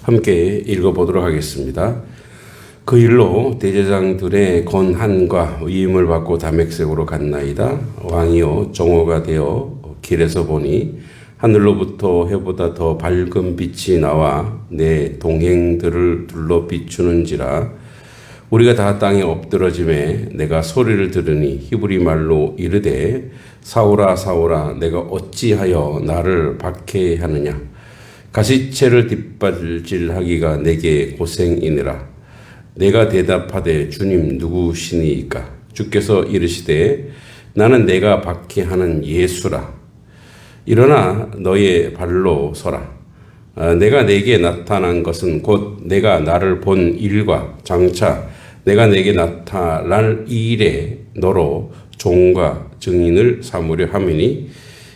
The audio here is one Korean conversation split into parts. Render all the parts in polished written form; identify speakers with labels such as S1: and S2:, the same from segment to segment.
S1: 함께 읽어보도록 하겠습니다. 그 일로 대제사장들의 권한과 위임을 받고 다메섹으로 갔나이다. 왕이요 정오가 되어 길에서 보니 하늘로부터 해보다 더 밝은 빛이 나와 내 동행들을 둘러 비추는지라. 우리가 다 땅에 엎드러짐에 내가 소리를 들으니 히브리 말로 이르되 사울아 사울아 내가 어찌하여 나를 박해하느냐. 가시채를 뒷발질하기가 내게 고생이니라. 내가 대답하되 주님 누구시니이까. 주께서 이르시되 나는 내가 박해하는 예수라. 일어나 너의 발로 서라. 내가 내게 나타난 것은 곧 내가 나를 본 일과 장차 내가 내게 나타날 일에 너로 종과 증인을 삼으려 함이니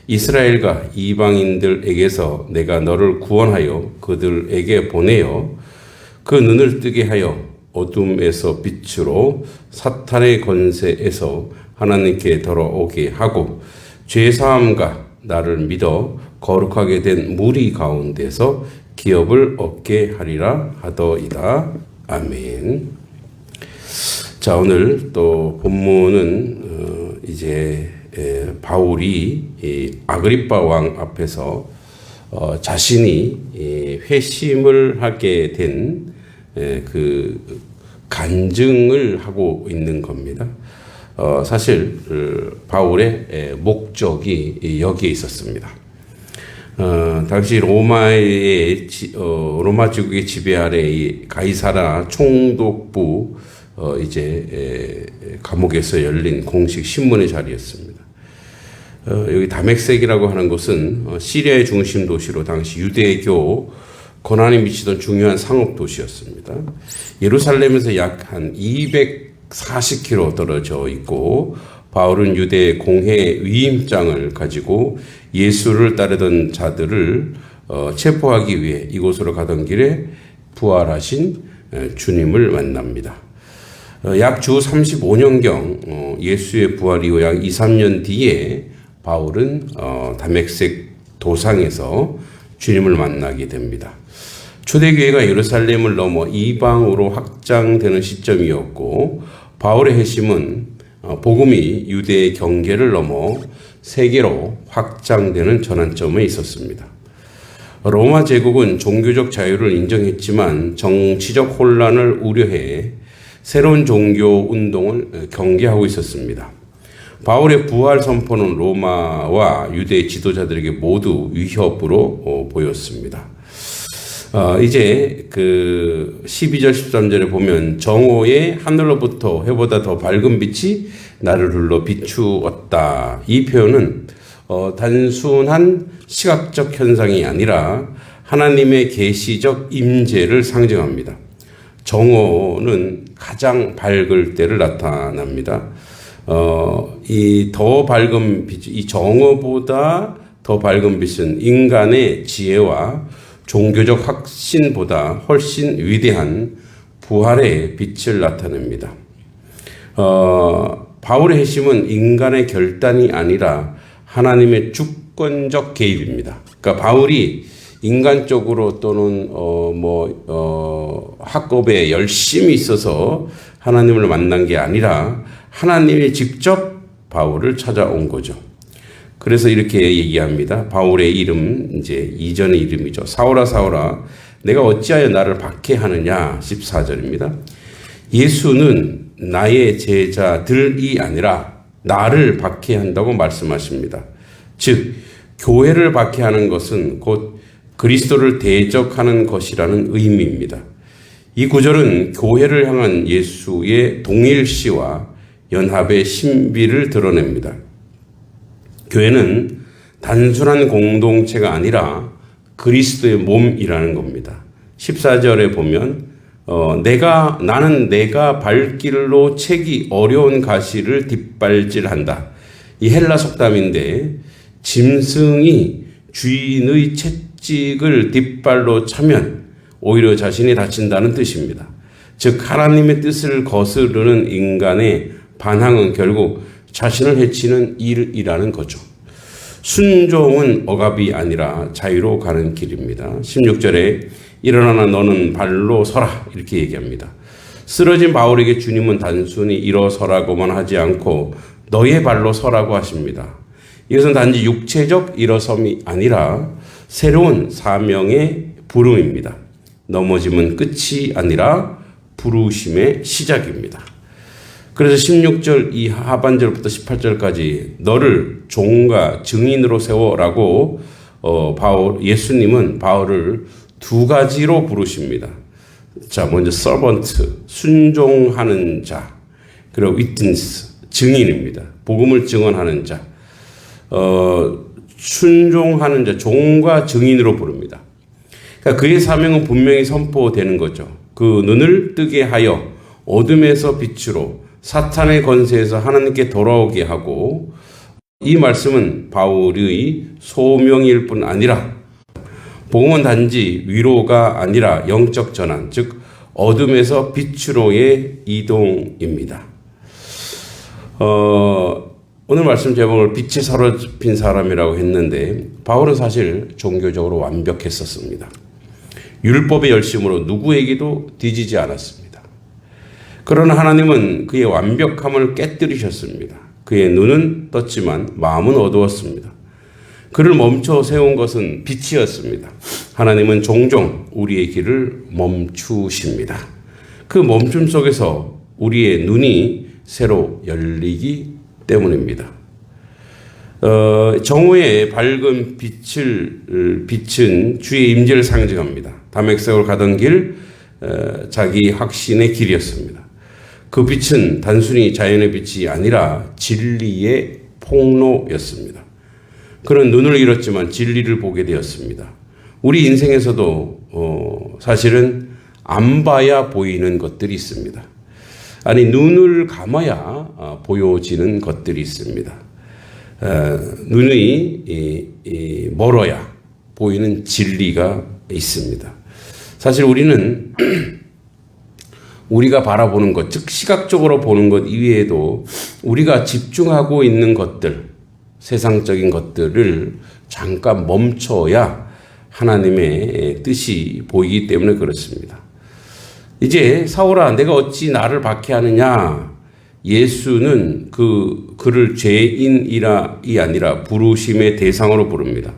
S1: 이스라엘과 이방인들에게서 내가 너를 구원하여 그들에게 보내어 그 눈을 뜨게 하여 어둠에서 빛으로 사탄의 권세에서 하나님께 돌아오게 하고 죄사함과 나를 믿어 거룩하게 된 무리 가운데서 기업을 얻게 하리라 하더이다. 아멘. 자, 오늘 또 본문은 이제 바울이 아그리빠 왕 앞에서 자신이 회심을 하게 된 그 간증을 하고 있는 겁니다. 사실 바울의 목적이 여기에 있었습니다. 당시 로마의 로마 제국의 지배 아래 이 가이사라 총독부 이제 감옥에서 열린 공식 신문의 자리였습니다. 여기 다메섹이라고 하는 곳은 시리아의 중심 도시로 당시 유대교 권한이 미치던 중요한 상업 도시였습니다. 예루살렘에서 약 한 240km 떨어져 있고 바울은 유대 공회 위임장을 가지고 예수를 따르던 자들을 체포하기 위해 이곳으로 가던 길에 부활하신 주님을 만납니다. 약 주 35년경 예수의 부활 이후 약 2, 3년 뒤에 바울은 다메섹 도상에서 주님을 만나게 됩니다. 초대교회가 예루살렘을 넘어 이방으로 확장되는 시점이었고 바울의 회심은 복음이 유대의 경계를 넘어 세계로 확장되는 전환점에 있었습니다. 로마 제국은 종교적 자유를 인정했지만 정치적 혼란을 우려해 새로운 종교 운동을 경계하고 있었습니다. 바울의 부활 선포는 로마와 유대 지도자들에게 모두 위협으로 보였습니다. 이제 그 12절 13절에 보면 정오의 하늘로부터 해보다 더 밝은 빛이 나를 둘러 비추었다. 이 표현은 단순한 시각적 현상이 아니라 하나님의 계시적 임재를 상징합니다. 정오는 가장 밝을 때를 나타납니다. 이 더 밝은 빛, 이 정오보다 더 밝은 빛은 인간의 지혜와 종교적 확신보다 훨씬 위대한 부활의 빛을 나타냅니다. 바울의 회심은 인간의 결단이 아니라 하나님의 주권적 개입입니다. 그러니까 바울이 인간적으로 또는 학업에 열심히 있어서 하나님을 만난 게 아니라 하나님이 직접 바울을 찾아온 거죠. 그래서 이렇게 얘기합니다. 바울의 이름, 이제 이전의 이름이죠. 사울아, 사울아, 내가 어찌하여 나를 박해하느냐. 14절입니다. 예수는 나의 제자들이 아니라 나를 박해한다고 말씀하십니다. 즉, 교회를 박해하는 것은 곧 그리스도를 대적하는 것이라는 의미입니다. 이 구절은 교회를 향한 예수의 동일시와 연합의 신비를 드러냅니다. 교회는 단순한 공동체가 아니라 그리스도의 몸이라는 겁니다. 14절에 보면 나는 내가 발길로 채기 어려운 가시를 뒷발질한다. 이 헬라 속담인데 짐승이 주인의 채찍을 뒷발로 차면 오히려 자신이 다친다는 뜻입니다. 즉 하나님의 뜻을 거스르는 인간의 반항은 결국 자신을 해치는 일이라는 거죠. 순종은 억압이 아니라 자유로 가는 길입니다. 16절에 일어나나 너는 발로 서라. 이렇게 얘기합니다. 쓰러진 바울에게 주님은 단순히 일어서라고만 하지 않고 너의 발로 서라고 하십니다. 이것은 단지 육체적 일어섬이 아니라 새로운 사명의 부름입니다. 넘어짐은 끝이 아니라 부르심의 시작입니다. 그래서 16절 이 하반절부터 18절까지 너를 종과 증인으로 세워라고 예수님은 바울을 두 가지로 부르십니다. 자, 먼저 servant, 순종하는 자, 그리고 witness, 증인입니다. 복음을 증언하는 자, 순종하는 자, 종과 증인으로 부릅니다. 그러니까 그의 사명은 분명히 선포되는 거죠. 그 눈을 뜨게 하여 어둠에서 빛으로 사탄의 권세에서 하나님께 돌아오게 하고, 이 말씀은 바울의 소명일 뿐 아니라 복음은 단지 위로가 아니라 영적 전환, 즉 어둠에서 빛으로의 이동입니다. 오늘 말씀 제목을 빛에 사로잡힌 사람이라고 했는데 바울은 사실 종교적으로 완벽했었습니다. 율법의 열심으로 누구에게도 뒤지지 않았습니다. 그러나 하나님은 그의 완벽함을 깨뜨리셨습니다. 그의 눈은 떴지만 마음은 어두웠습니다. 그를 멈춰 세운 것은 빛이었습니다. 하나님은 종종 우리의 길을 멈추십니다. 그 멈춤 속에서 우리의 눈이 새로 열리기 때문입니다. 정오의 밝은 빛은 주의 임재를 상징합니다. 다메섹으로 가던 길, 자기 확신의 길이었습니다. 그 빛은 단순히 자연의 빛이 아니라 진리의 폭로였습니다. 그는 눈을 잃었지만 진리를 보게 되었습니다. 우리 인생에서도 사실은 안 봐야 보이는 것들이 있습니다. 아니, 눈을 감아야 보여지는 것들이 있습니다. 눈이 멀어야 보이는 진리가 있습니다. 사실 우리는 우리가 바라보는 것, 즉 시각적으로 보는 것 이외에도 우리가 집중하고 있는 것들, 세상적인 것들을 잠깐 멈춰야 하나님의 뜻이 보이기 때문에 그렇습니다. 이제 사울아, 내가 어찌 나를 박해하느냐? 예수는 그를 죄인이라이 아니라 부르심의 대상으로 부릅니다.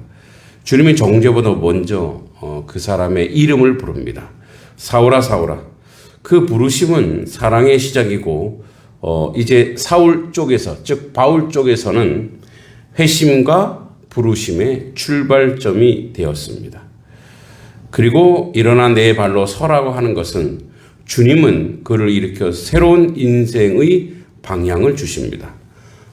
S1: 주님이 정죄보다 먼저 그 사람의 이름을 부릅니다. 사울아, 사울아. 그 부르심은 사랑의 시작이고 이제 사울 쪽에서, 즉 바울 쪽에서는 회심과 부르심의 출발점이 되었습니다. 그리고 일어나 내 발로 서라고 하는 것은 주님은 그를 일으켜 새로운 인생의 방향을 주십니다.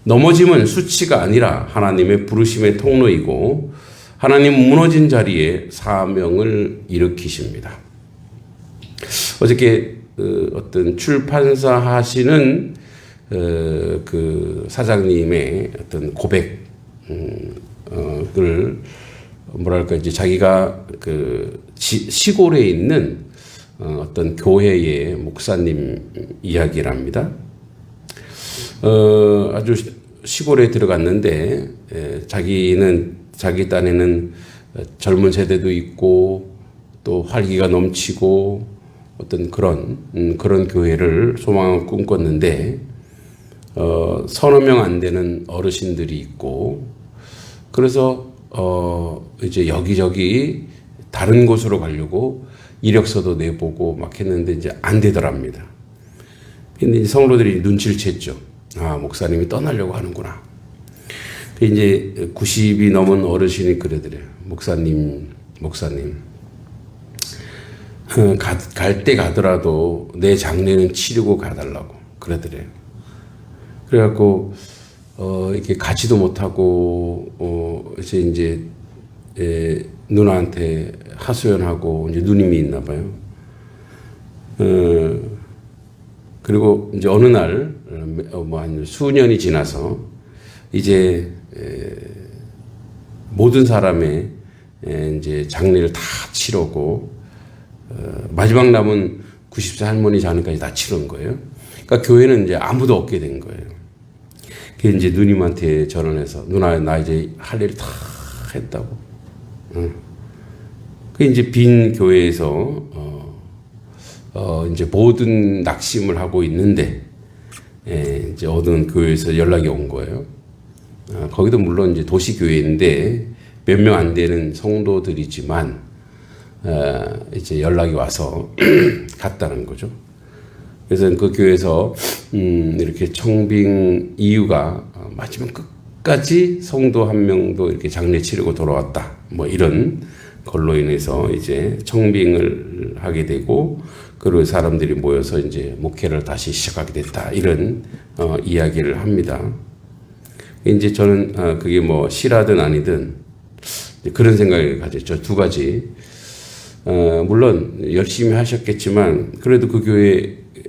S1: 넘어짐은 수치가 아니라 하나님의 부르심의 통로이고 하나님 무너진 자리에 사명을 일으키십니다. 어저께 어떤 출판사 하시는 그 사장님의 어떤 고백을 뭐랄까 이제 자기가 그 시골에 있는 어떤 교회의 목사님 이야기랍니다. 아주 시골에 들어갔는데 자기 딴에는 젊은 세대도 있고 또 활기가 넘치고 어떤 그런 교회를 소망하고 꿈꿨는데 서너 명 안 되는 어르신들이 있고 그래서 이제 여기저기 다른 곳으로 가려고 이력서도 내보고 막 했는데 이제 안 되더랍니다. 근데 이제 성도들이 눈치를 챘죠. 아, 목사님이 떠나려고 하는구나. 이제 90이 넘은 어르신이 그러더래요. 목사님. 갈 때 가더라도 내 장례는 치르고 가달라고 그러더래요. 그래갖고 이렇게 가지도 못하고 이제 누나한테 하소연하고 이제 누님이 있나 봐요. 그리고 이제 어느 날 한 수년이 지나서 이제 모든 사람의 이제 장례를 다 치르고 마지막 남은 90세 할머니 장례까지 다 치른 거예요. 그러니까 교회는 이제 아무도 없게 된 거예요. 그게 이제 누님한테 전화해서 누나 나 이제 할 일이 다 했다고. 그 이제 빈 교회에서 이제 모든 낙심을 하고 있는데 이제 어떤 교회에서 연락이 온 거예요. 거기도 물론 이제 도시교회인데 몇 명 안 되는 성도들이지만 이제 연락이 와서 갔다는 거죠. 그래서 그 교회에서 이렇게 청빙 이유가 마지막 끝까지 성도 한 명도 이렇게 장례 치르고 돌아왔다. 뭐 이런 걸로 인해서 이제 청빙을 하게 되고 그리고 사람들이 모여서 이제 목회를 다시 시작하게 됐다. 이런 이야기를 합니다. 이제 저는 그게 뭐 실화든 아니든 그런 생각을 가졌죠. 두 가지. 물론 열심히 하셨겠지만 그래도 그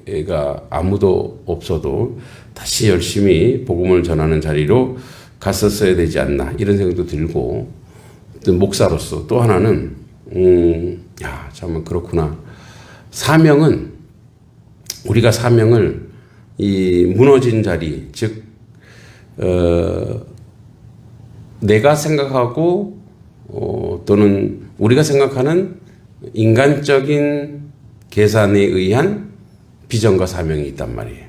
S1: 교회가 아무도 없어도 다시 열심히 복음을 전하는 자리로 갔었어야 되지 않나 이런 생각도 들고 또 목사로서 또 하나는 참 그렇구나. 사명은 우리가 사명을 이 무너진 자리 즉 내가 생각하고 또는 우리가 생각하는 인간적인 계산에 의한 비전과 사명이 있단 말이에요.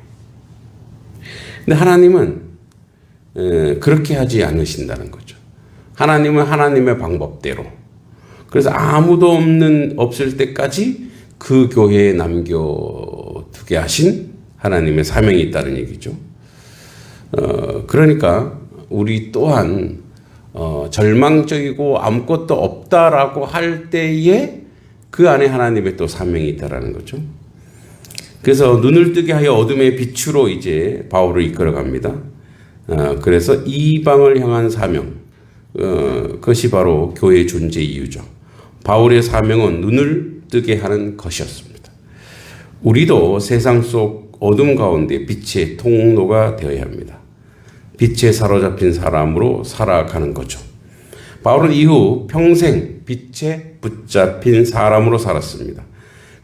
S1: 근데 하나님은 그렇게 하지 않으신다는 거죠. 하나님은 하나님의 방법대로. 그래서 아무도 없을 때까지 그 교회에 남겨두게 하신 하나님의 사명이 있다는 얘기죠. 그러니까 우리 또한 절망적이고 아무것도 없다라고 할 때에 그 안에 하나님의 또 사명이 있다라는 거죠. 그래서 눈을 뜨게 하여 어둠의 빛으로 이제 바울을 이끌어갑니다. 그래서 이방을 향한 사명, 그것이 바로 교회의 존재 이유죠. 바울의 사명은 눈을 뜨게 하는 것이었습니다. 우리도 세상 속 어둠 가운데 빛의 통로가 되어야 합니다. 빛에 사로잡힌 사람으로 살아가는 거죠. 바울은 이후 평생 빛에 붙잡힌 사람으로 살았습니다.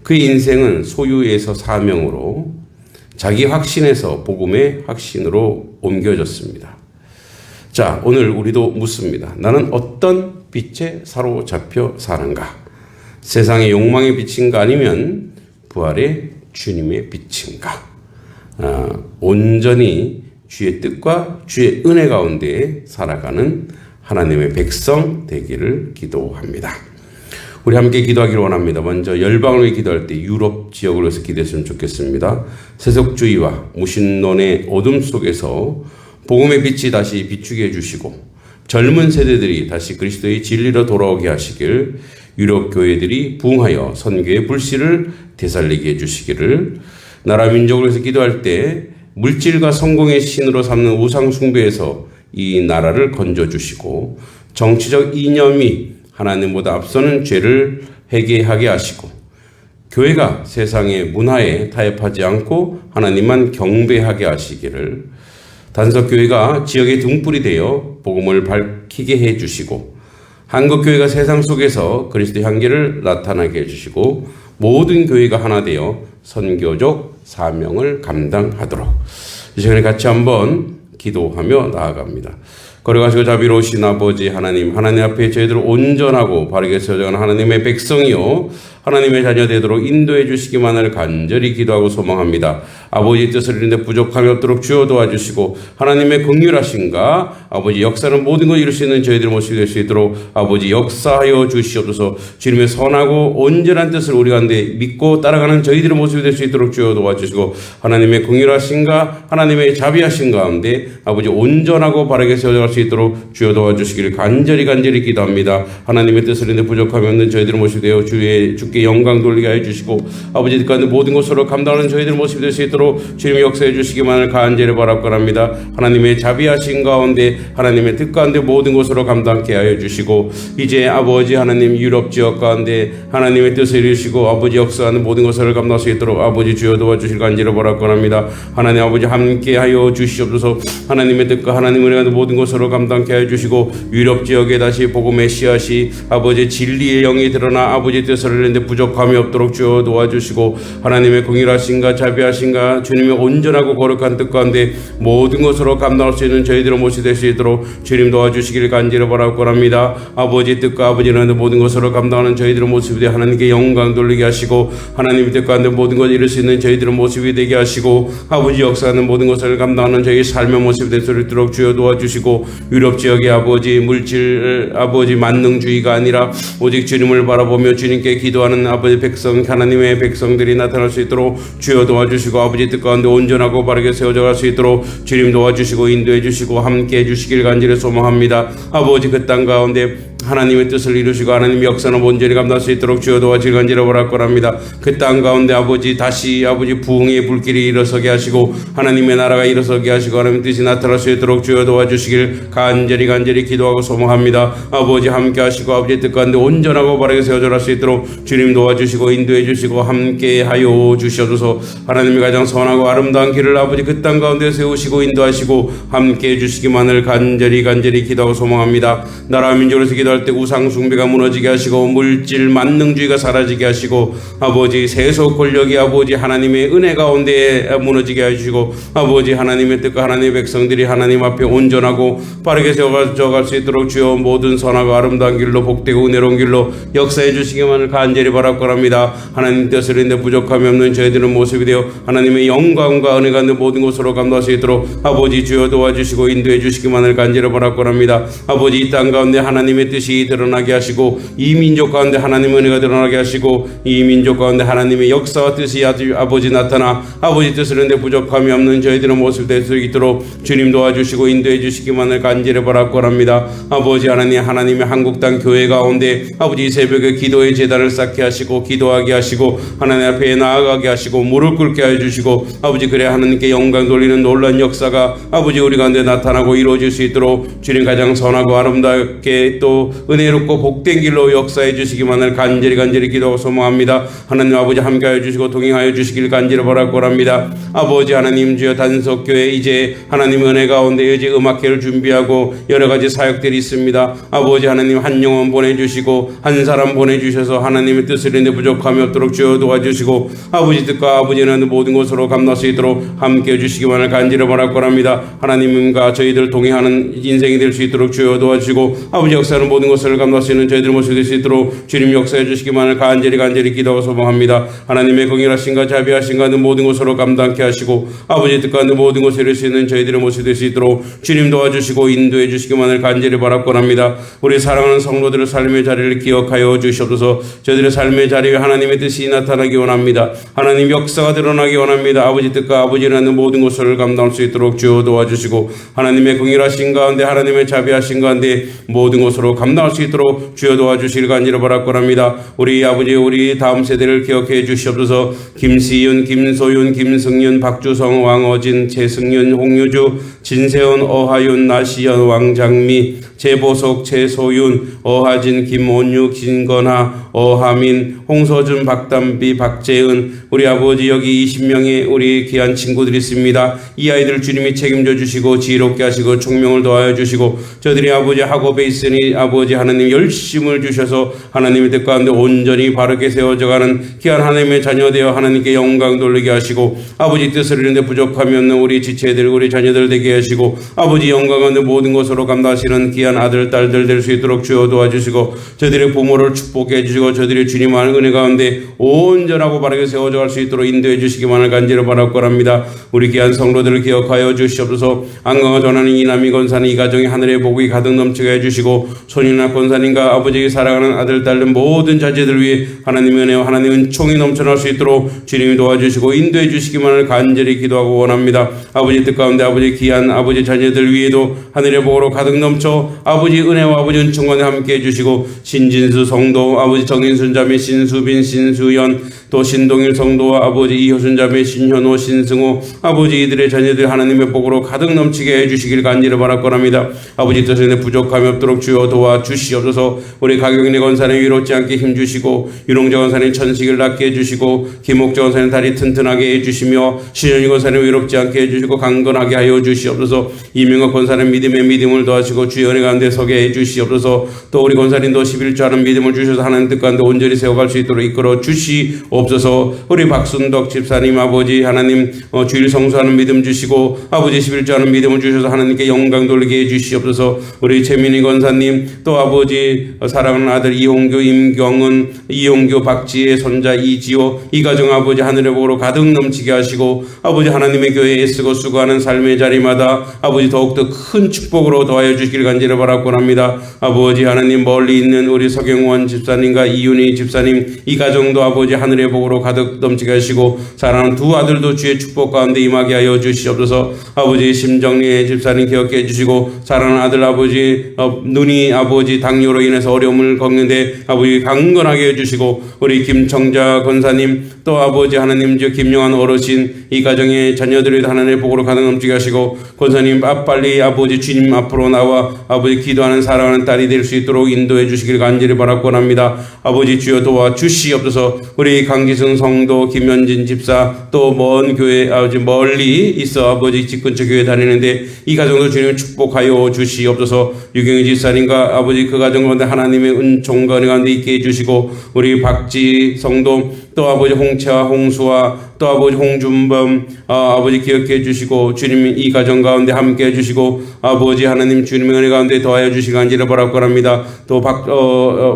S1: 그의 인생은 소유에서 사명으로 자기 확신에서 복음의 확신으로 옮겨졌습니다. 자, 오늘 우리도 묻습니다. 나는 어떤 빛에 사로잡혀 사는가? 세상의 욕망의 빛인가 아니면 부활의 주님의 빛인가? 온전히 주의 뜻과 주의 은혜 가운데 살아가는 하나님의 백성 되기를 기도합니다. 우리 함께 기도하기를 원합니다. 먼저 열방을 위해 기도할 때 유럽 지역을 위해서 기도했으면 좋겠습니다. 세속주의와 무신론의 어둠 속에서 복음의 빛이 다시 비추게 해주시고 젊은 세대들이 다시 그리스도의 진리로 돌아오게 하시길 유럽 교회들이 부흥하여 선교의 불씨를 되살리게 해주시기를 나라 민족을 위해서 기도할 때 물질과 성공의 신으로 삼는 우상 숭배에서 이 나라를 건져주시고 정치적 이념이 하나님보다 앞서는 죄를 회개하게 하시고 교회가 세상의 문화에 타협하지 않고 하나님만 경배하게 하시기를 단석교회가 지역의 등불이 되어 복음을 밝히게 해주시고 한국교회가 세상 속에서 그리스도의 향기를 나타나게 해주시고 모든 교회가 하나 되어 선교적 사명을 감당하도록 이 시간에 같이 한번 기도하며 나아갑니다. 거룩하시고 자비로우신 아버지 하나님 앞에 저희들을 온전하고 바르게 세워가는 하나님의 백성이요 하나님의 자녀 되도록 인도해 주시기만을 간절히 기도하고 소망합니다. 아버지의 뜻을 이루는데 부족함이 없도록 주여 도와주시고 하나님의 긍휼하심과 아버지 역사는 모든 걸 이룰 수 있는 저희들의 모습이 될 수 있도록 아버지 역사하여 주시옵소서. 주님의 선하고 온전한 뜻을 우리 가운데 믿고 따라가는 저희들의 모습이 될 수 있도록 주여 도와주시고 하나님의 긍휼하심과 하나님의 자비하심 가운데 아버지 온전하고 바르게 세워갈 수 있도록 주여 도와주시기를 간절히 기도합니다. 하나님의 뜻을 이루는데 부족함이 없는 저희들의 모습이 되어 주께 영광 돌리게 하여 주시고 아버지 뜻 가운데 모든 것으로 감당하는 저희들의 모습이 될 수 있도록 주님이 역사해 주시기만을 간절히 바랍니다. 하나님의 자비하신 가운데 하나님의 뜻 가운데 모든 것으로 감당케 하여 주시고 이제 아버지 하나님 유럽 지역 가운데 하나님의 뜻을 이루시고 아버지 역사하는 모든 것을 감당할 수 있도록 아버지 주여 도와주실 간절히 바랍니다. 하나님 아버지 함께 하여 주시옵소서. 하나님의 뜻과 하나님의 은혜가 모든 것으로 것으로 감당케 해주시고 유럽 지역에 다시 복음의 씨앗이 아버지 진리의 영이 드러나 아버지 뜻을 이루는데 부족함이 없도록 주여 도와주시고 하나님의 공의하신가 자비하신가 주님의 온전하고 거룩한 뜻 가운데 모든 것으로 감당할 수 있는 저희들의 모습이 될 수 있도록 주님 도와주시길 간절히 바라고 합니다. 아버지 뜻과 아버지는 모든 것으로 감당하는 저희들의 모습이 되어 하나님께 영광 돌리게 하시고 하나님의 뜻 가운데 모든 것을 이룰 수 있는 저희들의 모습이 되게 하시고 아버지 역사하는 모든 것을 감당하는 저희 삶의 모습이 될 수 있도록 주여 도와주시고 유럽 지역의 아버지 물질 아버지 만능주의가 아니라 오직 주님을 바라보며 주님께 기도하는 아버지 백성 하나님의 백성들이 나타날 수 있도록 주여 도와주시고 아버지 뜻 가운데 온전하고 바르게 세워져 갈 수 있도록 주님 도와주시고 인도해 주시고 함께 해 주시길 간절히 소망합니다. 아버지 그 땅 가운데 하나님의 뜻을 이루시고 하나님의 역사는 온전히 감당할 수 있도록 주여 도와주시길 간절히 바랍니다. 그 땅 가운데 아버지 다시 아버지 부흥의 불길이 일어서게 하시고 하나님의 나라가 일어서게 하시고 하나님의 뜻이 나타날 수 있도록 주여 도와주시길 간절히 기도하고 소망합니다. 아버지 함께 하시고 아버지 뜻 가운데 온전하고 바르게 세워져 갈 수 있도록 주님 도와주시고 인도해 주시고 함께 하여 주시옵소서. 하나님의 가장 선하고 아름다운 길을 아버지 그 땅 가운데 세우시고 인도하시고 함께 해 주시기만을 간절히 기도하고 소망합니다. 나라 민족으로서 기도할 때 우상 숭배가 무너지게 하시고 물질 만능주의가 사라지게 하시고 아버지 세속 권력이 아버지 하나님의 은혜 가운데 무너지게 해주시고 아버지 하나님의 뜻과 하나님의 백성들이 하나님 앞에 온전하고 빠르게 세워갈 수 있도록 주여 모든 선하고 아름다운 길로 복되고 은혜로운 길로 역사해 주시기만을 간절히 바라고 합니다. 하나님 뜻을 이루는데 부족함이 없는 저희들은 모습이 되어 하나님의 영광과 은혜가 있는 모든 것으로 감당할 수 있도록 아버지 주여 도와주시고 인도해 주시기만을 간절히 바라고 합니다. 아버지 이 땅 가운데 하나님의 뜻이 드러나게 하시고 이 민족 가운데 하나님의 은혜가 드러나게 하시고 이 민족 가운데 하나님의 역사와 뜻이 아버지 나타나 아버지 뜻을 이루는데 부족함이 없는 저희들의 모습 될 수 있도록 주님 도와주시고 인도해 주시기만을 간절히 바라고 합니다. 아버지 하나님의 한국 땅 교회 가운데 아버지 새벽에 기도의 제단을 쌓게 하시고 기도하게 하시고 하나님 앞에 나아가게 하시고 무릎 꿇게 해주시고 아버지 그래 하나님께 영광 돌리는 놀라운 역사가 아버지 우리 가운데 나타나고 이루어질 수 있도록 주님 가장 선하고 아름답게 또 은혜롭고 복된 길로 역사해 주시기만을 간절히 기도하고 소망합니다. 하나님 아버지 함께하여 주시고 동행하여 주시길 간절히 바라고 합니다. 아버지 하나님 주여 단속교회 이제 하나님 은혜 가운데 이제 음악회를 준비하고 여러 가지 사역들이 있습니다. 아버지 하나님 한 영혼 보내주시고 한 사람 보내주셔서 하나님의 뜻을 이루는데 부족함이 없도록 주여 도와주시고 아버지 뜻과 아버지는 모든 것으로 감당할 수 있도록 함께해 주시기만을 간절히 바라고 합니다. 하나님과 저희들 동행하는 인생이 될 수 있도록 주여 도와주시고 아버지 역사는 모든 것을 감당할 수 있는 저희들 모습이 될 수 있도록 주님 역사해 주시기만을 간절히 기도하고 소망합니다. 하나님의 공의하신가 자비하신가 는 모든 것으로 감당케 하시고 아버지 뜻과 모든 것을 이룰 수 있는 저희들의 모습이 될 수 있도록 주님 도와주시고 인도해 주시기만을 간절히 바라고 합니다. 우리 사랑하는 성도들의 삶의 자리를 기억하여 주시옵소서. 저희들의 삶의 자리에 하나님의 뜻이 나타나기 원합니다. 하나님 역사가 드러나기 원합니다. 아버지 뜻과 아버지라는 모든 것을 감당할 수 있도록 주여 도와주시고 하나님의 공의하신 가운데 하나님의 자비하신 가운데 모든 것으로 감당할 수 있도록 주여 도와주시길 간절히 바라고 합니다. 우리 아버지 우리 다음 세대를 기억해 주시옵소서. 김시윤, 김소윤, 김승윤, 박주성, 왕어진, 최승윤, 홍유주, 진세원, 어하윤, 나시연, 왕장미, 최보석, 최소윤, 어하진, 김온유, 김건하, 어하민, 홍서준, 박담비, 박재은 우리 아버지 여기 20명의 우리 귀한 친구들이 있습니다. 이 아이들 주님이 책임져 주시고 지혜롭게 하시고 총명을 더하여 주시고 저들이 아버지 학업에 있으니 아버지 하나님 열심을 주셔서 하나님의 뜻 가운데 온전히 바르게 세워져가는 귀한 하나님의 자녀 되어 하나님께 영광 돌리게 하시고 아버지 뜻을 이루는데 부족함이 없는 우리 지체들 우리 자녀들 되게 하시고 아버지 영광 가운데 모든 것으로 감당하시는 귀한 아들 딸들 될 수 있도록 주여 도와주시고 저들의 부모를 축복해 주시고 저들이 주님 안의 은혜 가운데 온전하고 바르게 세워져 갈 수 있도록 인도해 주시기만을 간절히 바라고 합니다. 우리 귀한 성도들을 기억하여 주시옵소서. 안강을 전하는 이남이 권사님 이 가정에 하늘의 복이 가득 넘치게 해주시고 손이나 권사님과 아버지의 사랑하는 아들 딸들 모든 자제들 위해 하나님의 은혜와 하나님의 은총이 넘쳐날 수 있도록 주님이 도와주시고 인도해 주시기만을 간절히 기도하고 원합니다. 아버지 뜻 가운데 아버지 귀한 아버지 자녀들 위에도 하늘의 복으로 가득 넘쳐 아버지 은혜와 아버지 은총과 함께 해주시고 신진수 성도 아버지 정인순 자매 신수빈 신수연 또 신동일 성도와 아버지 이효순 자매, 신현호, 신승호 아버지 이들의 자녀들 하나님의 복으로 가득 넘치게 해주시길 간절히 바랄거랍니다. 아버지 뜻에 부족함이 없도록 주여 도와주시옵소서. 우리 가경래 권사님 위롭지 않게 힘주시고, 유롱자 권사님 천식을 낫게 해주시고, 김옥자 권사님 다리 튼튼하게 해주시며, 신현희 권사님 위롭지 않게 해주시고 강건하게 하여 주시옵소서. 이명학 권사님 믿음의 믿음을 더하시고 주의 은혜 가운데 서게 해주시옵소서. 또 우리 권사님도 11조 하는 믿음을 주셔서 하나님 뜻 가운데 온전히 세워갈 수 있도록 이끌어 주시옵소서. 우리 박순덕 집사님 아버지 하나님 주일 성수하는 믿음 주시고, 아버지 11조 하는 믿음을 주셔서 하나님께 영광 돌리게 해주시옵소서. 우리 최민희 권사님, 또 아버지 사랑하는 아들 이홍규, 임경은, 이홍규, 박지혜, 손자 이지호, 이 가정 아버지 하늘의 복으로 가득 넘치게 하시고, 아버지 하나님의 교회에 애쓰고 수고하는 삶의 자리마다 아버지 더욱더 큰 축복으로 더하여 주시길 간절히 바라곤 합니다. 아버지 하나님, 멀리 있는 우리 서경원 집사님과 이윤희 집사님, 이 가정도 아버지 하늘의 복으로 가득 넘치게 하시고, 사랑하는 두 아들도 주의 축복 가운데 임하게 하여 주시옵소서. 아버지 심정리 집사님 기억해 해주시고, 사랑하는 아들 아버지 눈이 아버지 당뇨로 인해서 어려움을 겪는데 아버지 강건하게 해주시고, 우리 김청자 권사님, 또 아버지 하나님 김용환 어르신, 이 가정의 자녀들의 하나님의 복으로 가득 넘치게 하시고, 권사님 빨리 아버지 주님 앞으로 나와 아버지 기도하는 사랑하는 딸이 될 수 있도록 인도해 주시길 간절히 바라곤 합니다. 아버지 주여 도와주시옵소서. 우리 강기승 성도, 김현진 집사, 또 먼 교회 아버지 멀리 있어 아버지 집 근처 교회 다니는데 이 가정도 주님 축복하여 주시옵소서. 유경희 집사님과 아버지 그 가정 가운데 하나님의 은총과 은혜 가운데 있게 해주시고, 우리 박지 성도, 또 아버지 홍채와 홍수와 또 아버지 홍준범 아버지 기억해 주시고, 주님 이 가정 가운데 함께 해주시고, 아버지 하나님 주님의 은혜 가운데 더하여 주시기 간절히 바랄거랍니다. 또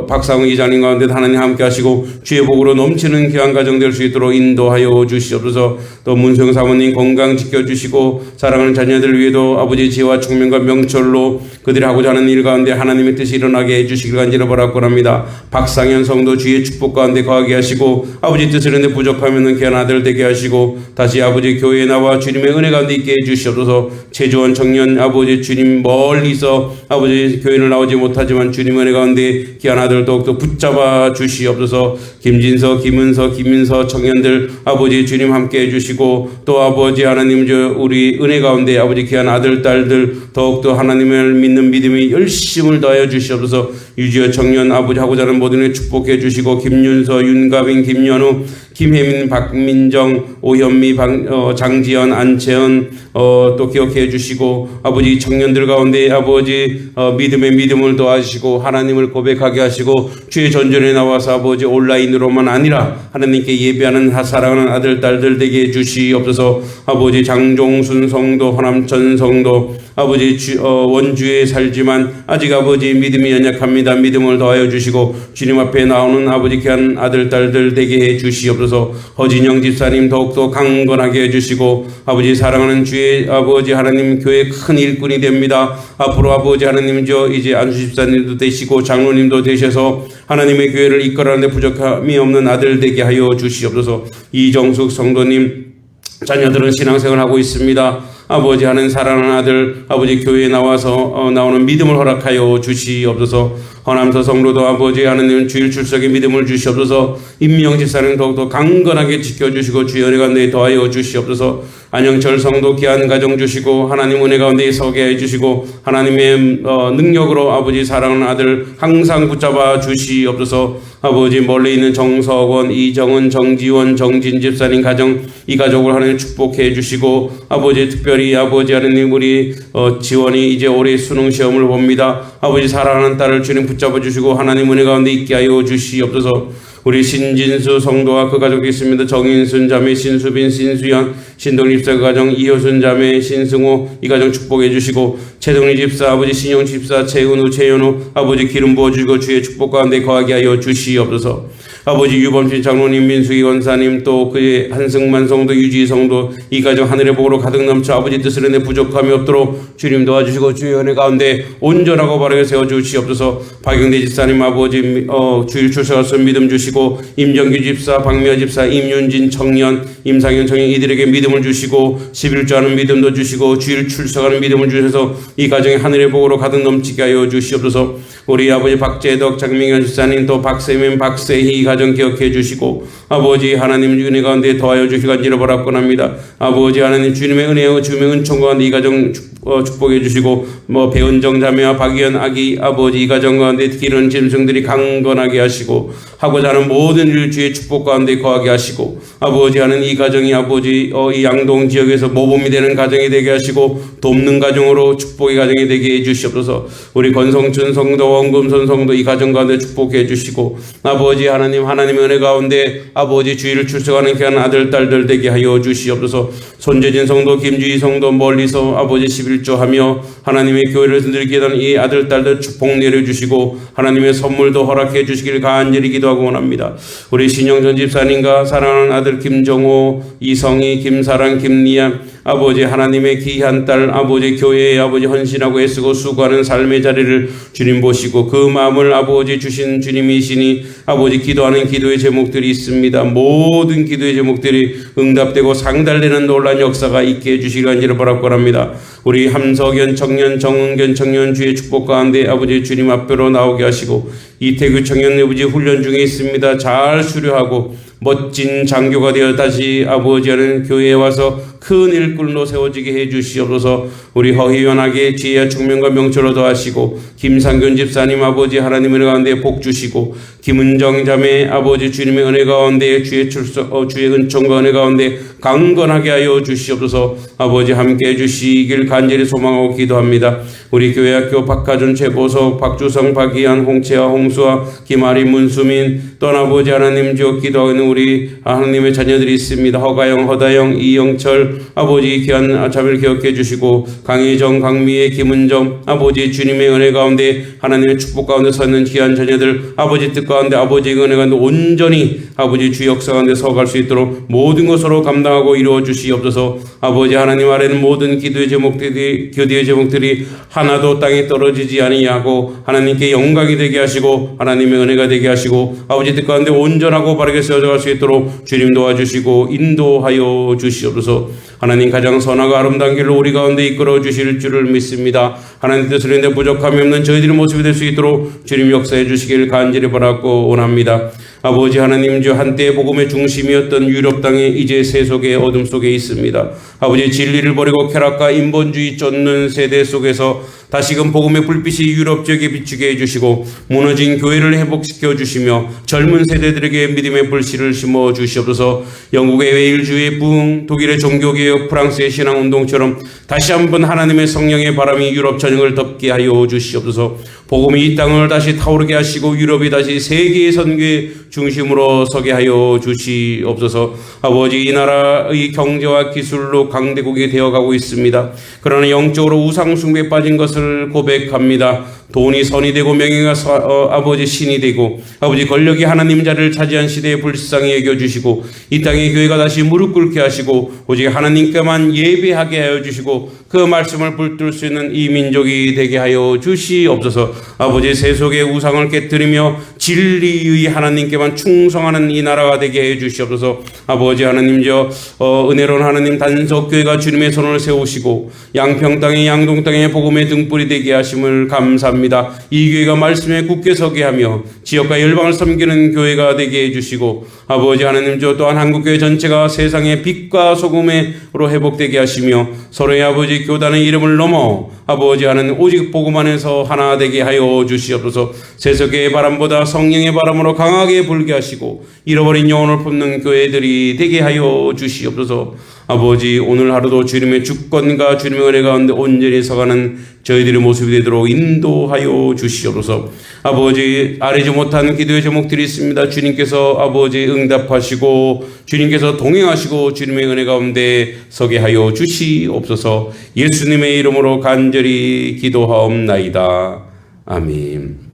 S1: 박상우 이장님 가운데 하나님 함께 하시고 주의 복으로 넘치는 귀한 가정 될 수 있도록 인도하여 주시옵소서. 또 문성 사모님 건강 지켜주시고, 사랑하는 자녀들 위에도 아버지 지혜와 총명과 명철로 그들이 하고자 하는 일 가운데 하나님의 뜻이 일어나게 해주시길 간절히 바랄거랍니다. 박상현 성도 주의 축복 가운데 거하게 하시고, 아버지 뜻을 이루는데 부족함이 없는 귀한 아들 되게 하시고, 다시 아버지 교회에 나와 주님의 은혜 가운데 있게 해주시옵소서. 최주원 청년 아버지 주님 멀리서 아버지 교회를 나오지 못하지만 주님의 은혜 가운데 귀한 아들 더욱더 붙잡아 주시옵소서. 김진서, 김은서, 김인서 청년들 아버지 주님 함께 해주시고, 또 아버지 하나님 우리 은혜 가운데 아버지 귀한 아들 딸들 더욱더 하나님을 믿는 믿음이 열심을 더하여 주시옵소서. 유지어 청년 아버지 하고자 하는 모든 일 축복해 주시고, 김윤서, 윤가빈, 김연우, 김혜민, 박민정, 오현미, 장지연, 안채연 또 기억해 주시고, 아버지 청년들 가운데 아버지 믿음의 믿음을 더하시고 하나님을 고백하게 하시고, 주의 전전에 나와서 아버지 온라인으로만 아니라 하나님께 예배하는 사랑하는 아들 딸들 되게 해주시옵소서. 아버지 장종순 성도, 허남천 성도 아버지 원주에 살지만 아직 아버지 믿음이 연약합니다. 믿음을 더하여 주시고 주님 앞에 나오는 아버지 귀한 아들 딸들 되게 해 주시옵소서. 허진영 집사님 더욱더 강건하게 해주시고, 아버지 사랑하는 주의 아버지 하나님 교회 큰 일꾼이 됩니다. 앞으로 아버지 하나님 이제 안수 집사님도 되시고 장로님도 되셔서 하나님의 교회를 이끌어가는데 부족함이 없는 아들 되게 하여 주시옵소서. 이정숙 성도님 자녀들은 신앙생활을 하고 있습니다. 아버지 하는 사랑하는 아들 아버지 교회에 나와서 나오는 믿음을 허락하여 주시옵소서. 허남서 성도도 아버지 하나님 주일 출석의 믿음을 주시옵소서. 임명 집사는 더욱더 강건하게 지켜주시고 주의 은혜 가운데 더하여 주시옵소서. 안영철 성도 귀한 가정 주시고 하나님 은혜 가운데 서게 해주시고 하나님의 능력으로 아버지 사랑하는 아들 항상 붙잡아 주시옵소서. 아버지 멀리 있는 정석원, 이정은, 정지원, 정진 집사님 가정, 이 가족을 하나님 축복해 주시고, 아버지 특별히 아버지 하나님 우리 지원이 이제 올해 수능 시험을 봅니다. 아버지 사랑하는 딸을 주님 붙잡아 주시고 하나님 은혜 가운데 있게 하여 주시옵소서. 우리 신진수 성도와 그 가족이 있습니다. 정인순 자매, 신수빈, 신수연, 신동리 집사 그 가정, 이효순 자매, 신승호 이 가정 축복해 주시고, 최동리 집사 아버지, 신용 집사, 최은우, 최연우 아버지 기름 부어주시고 주의 축복 가운데 거하게 하여 주시옵소서. 아버지 유범신 장로님, 민수기 권사님, 또 그의 한승만 성도, 유지 성도 이 가정 하늘의 복으로 가득 넘쳐 아버지 뜻을 이루는 데 부족함이 없도록 주님 도와주시고 주의 은혜 가운데 온전하고 바르게 세워주시옵소서. 박영대 집사님 아버지 주일 출석할 믿음 주시고, 임정규 집사, 박미아 집사, 임윤진 청년, 임상현 청년 이들에게 믿음을 주시고 11조 하는 믿음도 주시고 주일 출석하는 믿음을 주셔서 이 가정의 하늘의 복으로 가득 넘치게 하여 주시옵소서. 우리 아버지 박재덕 장민경 집사님 또 박세민 박세희 가정 기억해 주시고 아버지 하나님 은혜 가운데 더하여 주시기 간절히 바라옵고합니다. 아버지 하나님 주님의 은혜와 주님의 은총 가운데 이 가정 축복해 주시고 배은정 자매와 박희연 아기 아버지 이 가정 가운데 기른 짐승들이 강건하게 하시고 하고자 하는 모든 일 주의 축복 가운데 거하게 하시고 아버지 하는 이 가정이 아버지 이 양동 지역에서 모범이 되는 가정이 되게 하시고 돕는 가정으로 축복의 가정이 되게 해 주시옵소서. 우리 권성춘 성도 원금선 성도 이 가정 가운데 축복해 주시고 아버지 하나님 하나님의 은혜 가운데 아버지 주일을 출석하는 귀한 아들 딸들 되게 하여 주시옵소서. 손재진 성도 김주희 성도 멀리서 아버지 11조하며 하나님의 교회를 흔들게 하는 이 아들 딸들 축복 내려주시고 하나님의 선물도 허락해 주시길 간절히 기도하고 원합니다. 우리 신영전 집사님과 사랑하는 아들 김정호 이성희 김사랑 김리안 아버지 하나님의 귀한 딸 아버지 교회에 아버지 헌신하고 애쓰고 수고하는 삶의 자리를 주님 보시고 그 마음을 아버지 주신 주님이시니 아버지 기도하는 기도의 제목들이 있습니다. 모든 기도의 제목들이 응답되고 상달되는 놀라운 역사가 있게 해주시기 간절히 바랍니다. 우리 함석연 청년 정은견 청년 주의 축복 가운데 아버지 주님 앞으로 나오게 하시고 이태규 청년 아버지 훈련 중에 있습니다. 잘 수료하고 멋진 장교가 되어 다시 아버지 하는 교회에 와서 큰 일꾼로 세워지게 해 주시옵소서. 우리 허희연하게 지혜와 총명과 명철로 더하시고 김상균 집사님 아버지 하나님의 은혜 가운데 복 주시고 김은정 자매 아버지 주님의 은혜 가운데 주의 주의 은총과 은혜 가운데 강건하게 하여 주시옵소서. 아버지 함께 해 주시길 간절히 소망하고 기도합니다. 우리 교회학교 박하준 최보석 박주성 박희안 홍채와 홍수아 김아리 문수민 또한 아버지 하나님 주 기도하고 있는 우리 하나님의 자녀들이 있습니다. 허가영 허다영 이영철 아버지 귀한 자매를 기억해 주시고 강희정 강미애 김은정 아버지 주님의 은혜 가운데 하나님의 축복 가운데 서 있는 귀한 자녀들 아버지 뜻 가운데 아버지의 은혜 가운데 온전히 아버지 주 역사 가운데 서갈 수 있도록 모든 것으로 감당하고 이루어 주시옵소서. 아버지 하나님 아래는 모든 기도의 제목들이 교대의 제목들이 하나도 땅에 떨어지지 아니하고 하나님께 영광이 되게 하시고 하나님의 은혜가 되게 하시고 아버지 뜻 가운데 온전하고 바르게 세워져갈 수 있도록 주님 도와주시고 인도하여 주시옵소서. 하나님 가장 선하고 아름다운 길로 우리 가운데 이끌어 주실 줄을 믿습니다. 하나님 뜻을 인데 부족함이 없는 저희들의 모습이 될 수 있도록 주님 역사해 주시길 간절히 바라고 원합니다. 아버지 하나님 주 한때 복음의 중심이었던 유럽 땅에 이제 세속의 어둠 속에 있습니다. 아버지 진리를 버리고 쾌락과 인본주의 쫓는 세대 속에서 다시금 복음의 불빛이 유럽 지역에 비추게 해주시고 무너진 교회를 회복시켜 주시며 젊은 세대들에게 믿음의 불씨를 심어 주시옵소서. 영국의 웨일주의 부흥, 독일의 종교개혁, 프랑스의 신앙운동처럼 다시 한번 하나님의 성령의 바람이 유럽 전역을 덮게 하여 주시옵소서. 복음이 이 땅을 다시 타오르게 하시고 유럽이 다시 세계의 선교의 중심으로 서게 하여 주시옵소서. 아버지 이 나라의 경제와 기술로 강대국이 되어가고 있습니다. 그러나 영적으로 우상숭배에 빠진 것을 고백합니다. 돈이 선이 되고 명예가 아버지 신이 되고 아버지 권력이 하나님 자리를 차지한 시대에 불쌍히 여겨주시고 이 땅의 교회가 다시 무릎 꿇게 하시고 오직 하나님께만 예배하게 하여 주시고 그 말씀을 붙들 수 있는 이 민족이 되게 하여 주시옵소서. 아버지 세속의 우상을 깨뜨리며 진리의 하나님께만 충성하는 이 나라가 되게 해 주시옵소서. 아버지 하나님 은혜로운 하나님 단속교회가 주님의 손을 세우시고 양평 땅에 양동 땅에 복음의 등불이 되게 하심을 감사합니다. 이 교회가 말씀에 굳게 서게 하며 지역과 열방을 섬기는 교회가 되게 해주시고 아버지 하나님 또한 한국교회 전체가 세상의 빛과 소금으로 회복되게 하시며 서로의 아버지 교단의 이름을 넘어 아버지 하나님 오직 복음 안에서 하나 되게 하여 주시옵소서. 세속의 바람보다 성령의 바람으로 강하게 불게 하시고 잃어버린 영혼을 품는 교회들이 되게 하여 주시옵소서. 아버지 오늘 하루도 주님의 주권과 주님의 은혜 가운데 온전히 서가는 저희들의 모습이 되도록 인도하여 주시옵소서. 아버지 아뢰지 못한 기도의 제목들이 있습니다. 주님께서 아버지 응답하시고 주님께서 동행하시고 주님의 은혜 가운데 서게 하여 주시옵소서. 예수님의 이름으로 간절히 기도하옵나이다. 아멘.